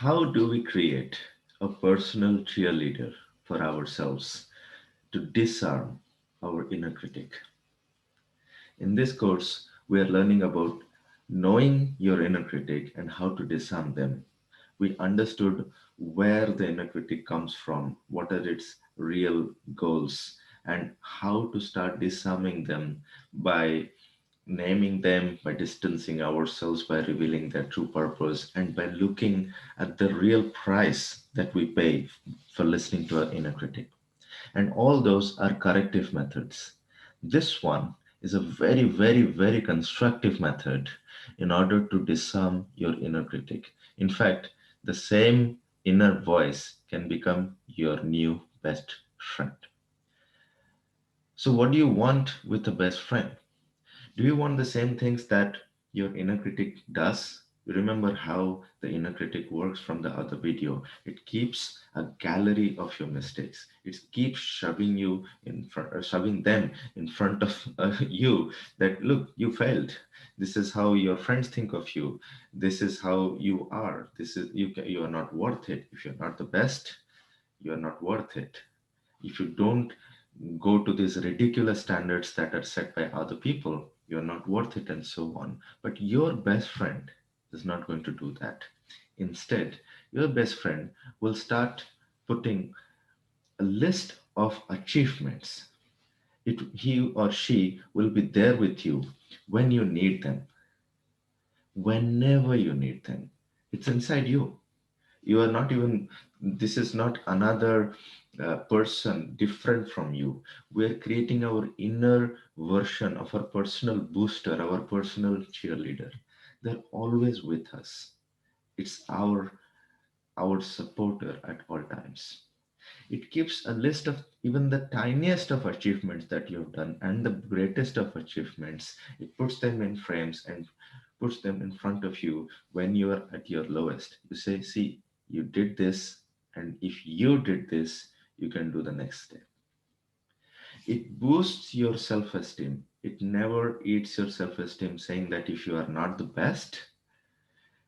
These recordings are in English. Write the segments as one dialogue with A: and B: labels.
A: How do we create a personal cheerleader for ourselves to disarm our inner critic? In this course, we are learning about knowing your inner critic and how to disarm them. We understood where the inner critic comes from, what are its real goals, and how to start disarming them by naming them, by distancing ourselves, by revealing their true purpose, and by looking at the real price that we pay for listening to our inner critic. And all those are corrective methods. This one is a very, very, very constructive method in order to disarm your inner critic. In fact, the same inner voice can become your new best friend. So, what do you want with a best friend? Do you want the same things that your inner critic does? You remember how the inner critic works from the other video. It keeps a gallery of your mistakes. It keeps shoving you in front, shoving them in front of you. That look, you failed. This is how your friends think of you. This is how you are. This is you. You are not worth it. If you're not the best, you are not worth it. If you don't go to these ridiculous standards that are set by other people, you're not worth it, and so on. But your best friend is not going to do that. Instead, your best friend will start putting a list of achievements. He or she will be there with you when you need them, whenever you need them. It's inside you. You are not even, this is not another person different from you. We're creating our inner version of our personal booster, our personal cheerleader. They're always with us. It's our supporter at all times. It keeps a list of even the tiniest of achievements that you've done and the greatest of achievements. It puts them in frames and puts them in front of you when you are at your lowest. You say, see, you did this, and if you did this, you can do the next step. It boosts your self esteem. It never eats your self esteem, saying that if you are not the best,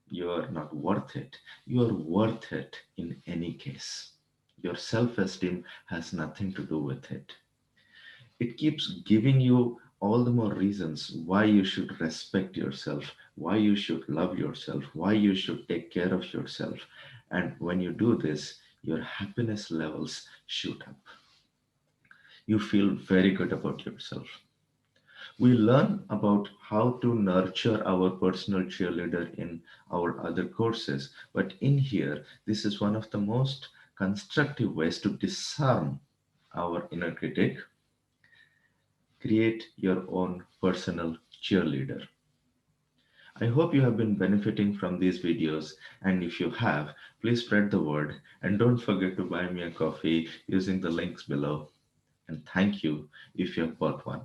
A: you are not worth it. You are worth it in any case. Your self esteem has nothing to do with it. It keeps giving you all the more reasons why you should respect yourself, why you should love yourself, why you should take care of yourself. And when you do this, your happiness levels shoot up. You feel very good about yourself. We learn about how to nurture our personal cheerleader in our other courses, but in here, this is one of the most constructive ways to disarm our inner critic. Create your own personal cheerleader. I hope you have been benefiting from these videos, and if you have, please spread the word and don't forget to buy me a coffee using the links below. And thank you if you have bought one.